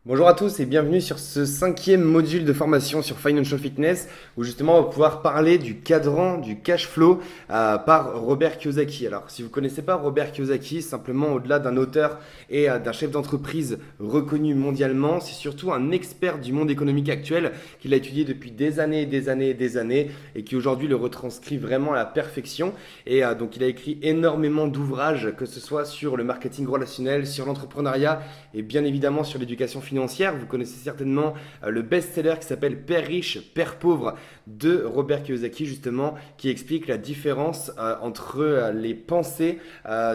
Bonjour à tous et bienvenue sur ce 5e module de formation sur Financial Fitness où justement on va pouvoir parler du cadran du cash flow par Robert Kiyosaki. Alors si vous ne connaissez pas Robert Kiyosaki, simplement au-delà d'un auteur et d'un chef d'entreprise reconnu mondialement, c'est surtout un expert du monde économique actuel qu'il a étudié depuis des années et des années et des années et qui aujourd'hui le retranscrit vraiment à la perfection. Et donc il a écrit énormément d'ouvrages, que ce soit sur le marketing relationnel, sur l'entrepreneuriat et bien évidemment sur l'éducation financière. Vous connaissez certainement le best-seller qui s'appelle Père riche, Père pauvre de Robert Kiyosaki justement, qui explique la différence entre les pensées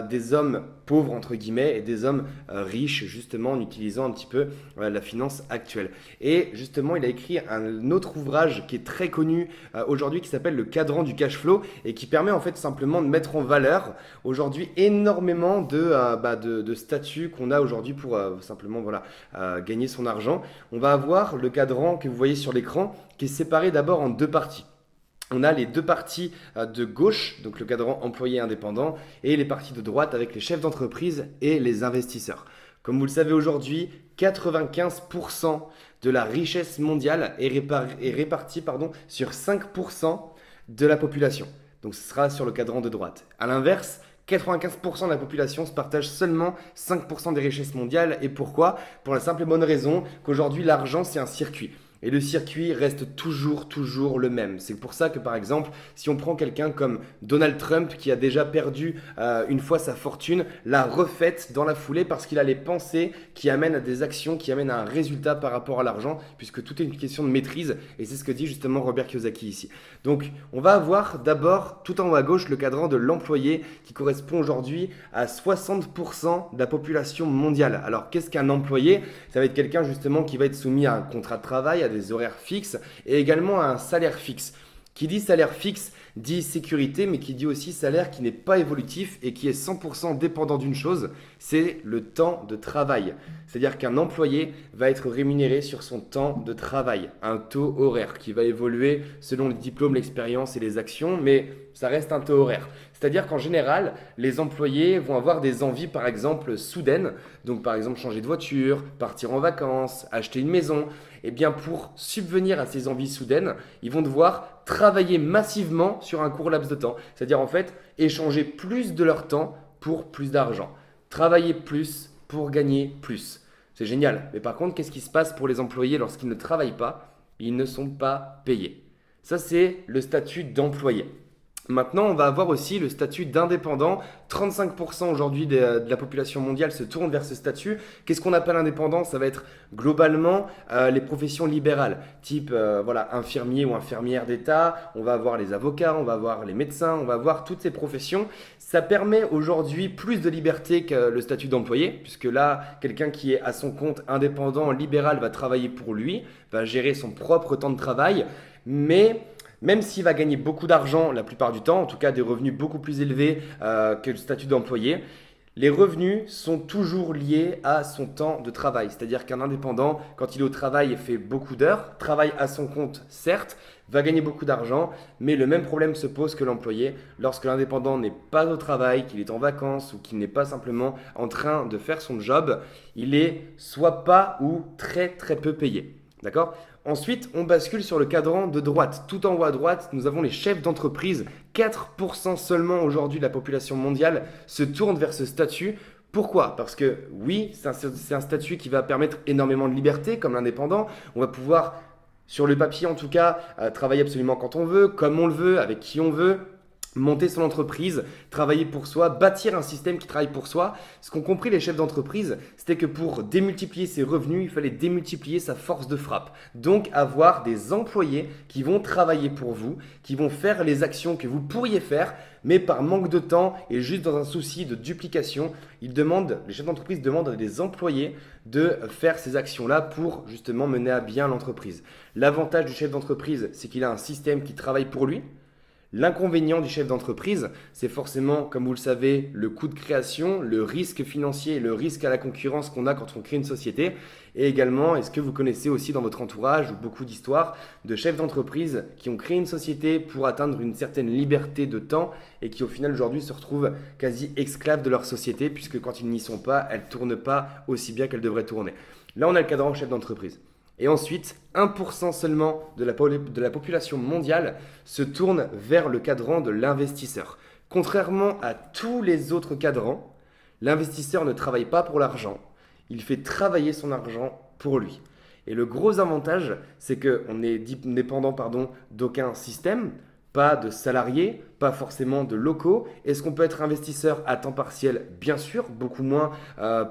des hommes pauvres entre guillemets et des hommes riches justement en utilisant un petit peu la finance actuelle. Et justement il a écrit un autre ouvrage qui est très connu aujourd'hui qui s'appelle le cadran du cash flow et qui permet en fait simplement de mettre en valeur aujourd'hui énormément de statuts qu'on a aujourd'hui pour simplement gagner son argent. On va avoir le cadran que vous voyez sur l'écran qui est séparé d'abord en deux parties. On a les deux parties de gauche, donc le cadran employé indépendant, et les parties de droite avec les chefs d'entreprise et les investisseurs. Comme vous le savez aujourd'hui, 95% de la richesse mondiale est répartie sur 5% de la population. Donc ce sera sur le cadran de droite. A l'inverse, 95% de la population se partage seulement 5% des richesses mondiales. Et pourquoi? Pour la simple et bonne raison qu'aujourd'hui l'argent c'est un circuit. Et le circuit reste toujours le même. C'est pour ça que par exemple, si on prend quelqu'un comme Donald Trump qui a déjà perdu une fois sa fortune, l'a refaite dans la foulée parce qu'il a les pensées qui amènent à des actions, qui amènent à un résultat par rapport à l'argent, puisque tout est une question de maîtrise. Et c'est ce que dit justement Robert Kiyosaki ici. Donc on va avoir d'abord tout en haut à gauche le cadran de l'employé qui correspond aujourd'hui à 60% de la population mondiale. Alors qu'est-ce qu'un employé? Ça va être quelqu'un justement qui va être soumis à un contrat de travail, à des horaires fixes et également à un salaire fixe. Qui dit salaire fixe dit sécurité, mais qui dit aussi salaire qui n'est pas évolutif et qui est 100% dépendant d'une chose, c'est le temps de travail. C'est-à-dire qu'un employé va être rémunéré sur son temps de travail, un taux horaire qui va évoluer selon les diplômes, l'expérience et les actions, mais ça reste un taux horaire. C'est-à-dire qu'en général, les employés vont avoir des envies, par exemple, soudaines. Donc, par exemple, changer de voiture, partir en vacances, acheter une maison. Eh bien, pour subvenir à ces envies soudaines, ils vont devoir travailler massivement sur un court laps de temps. C'est-à-dire, en fait, échanger plus de leur temps pour plus d'argent. Travailler plus pour gagner plus. C'est génial. Mais par contre, qu'est-ce qui se passe pour les employés lorsqu'ils ne travaillent pas? Ils ne sont pas payés. Ça, c'est le statut d'employé. Maintenant, on va avoir aussi le statut d'indépendant. 35% aujourd'hui de la population mondiale se tourne vers ce statut. Qu'est-ce qu'on appelle indépendant? Ça va être globalement les professions libérales, type infirmier ou infirmière d'État. On va avoir les avocats, on va avoir les médecins, on va avoir toutes ces professions. Ça permet aujourd'hui plus de liberté que le statut d'employé, puisque là, quelqu'un qui est à son compte indépendant, libéral, va travailler pour lui, va gérer son propre temps de travail, mais même s'il va gagner beaucoup d'argent la plupart du temps, en tout cas des revenus beaucoup plus élevés que le statut d'employé, les revenus sont toujours liés à son temps de travail. C'est-à-dire qu'un indépendant, quand il est au travail et fait beaucoup d'heures, travaille à son compte, certes, va gagner beaucoup d'argent, mais le même problème se pose que l'employé. Lorsque l'indépendant n'est pas au travail, qu'il est en vacances ou qu'il n'est pas simplement en train de faire son job, il est soit pas ou très peu payé. D'accord? Ensuite, on bascule sur le cadran de droite. Tout en haut à droite, nous avons les chefs d'entreprise. 4% seulement aujourd'hui de la population mondiale se tourne vers ce statut. Pourquoi? Parce que oui, c'est un statut qui va permettre énormément de liberté, comme l'indépendant. On va pouvoir, sur le papier en tout cas, travailler absolument quand on veut, comme on le veut, avec qui on veut. Monter son entreprise, travailler pour soi, bâtir un système qui travaille pour soi. Ce qu'ont compris les chefs d'entreprise, c'était que pour démultiplier ses revenus, il fallait démultiplier sa force de frappe. Donc avoir des employés qui vont travailler pour vous, qui vont faire les actions que vous pourriez faire, mais par manque de temps et juste dans un souci de duplication, les chefs d'entreprise demandent à des employés de faire ces actions-là pour justement mener à bien l'entreprise. L'avantage du chef d'entreprise, c'est qu'il a un système qui travaille pour lui. L'inconvénient du chef d'entreprise, c'est forcément, comme vous le savez, le coût de création, le risque financier et le risque à la concurrence qu'on a quand on crée une société. Et également, est-ce que vous connaissez aussi dans votre entourage beaucoup d'histoires de chefs d'entreprise qui ont créé une société pour atteindre une certaine liberté de temps et qui au final aujourd'hui se retrouvent quasi esclaves de leur société puisque quand ils n'y sont pas, elle ne tourne pas aussi bien qu'elle devrait tourner. Là, on a le cadran chef d'entreprise. Et ensuite, 1% seulement de la population mondiale se tourne vers le cadran de l'investisseur. Contrairement à tous les autres cadrans, l'investisseur ne travaille pas pour l'argent, il fait travailler son argent pour lui. Et le gros avantage, c'est qu'on est dépendant d'aucun système, pas de salariés, pas forcément de locaux. Est-ce qu'on peut être investisseur à temps partiel? Bien sûr, beaucoup moins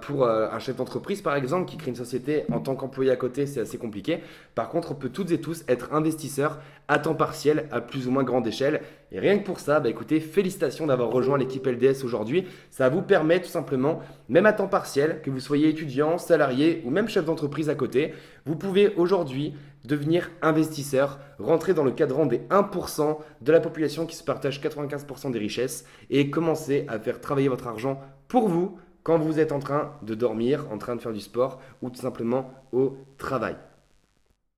pour un chef d'entreprise par exemple qui crée une société en tant qu'employé à côté, c'est assez compliqué. Par contre, on peut toutes et tous être investisseurs à temps partiel à plus ou moins grande échelle. Et rien que pour ça, écoutez, félicitations d'avoir rejoint l'équipe LDS aujourd'hui. Ça vous permet tout simplement, même à temps partiel, que vous soyez étudiant, salarié ou même chef d'entreprise à côté, vous pouvez aujourd'hui devenir investisseur, rentrer dans le cadran des 1% de la population qui se partage 95% des richesses et commencer à faire travailler votre argent pour vous quand vous êtes en train de dormir, en train de faire du sport ou tout simplement au travail.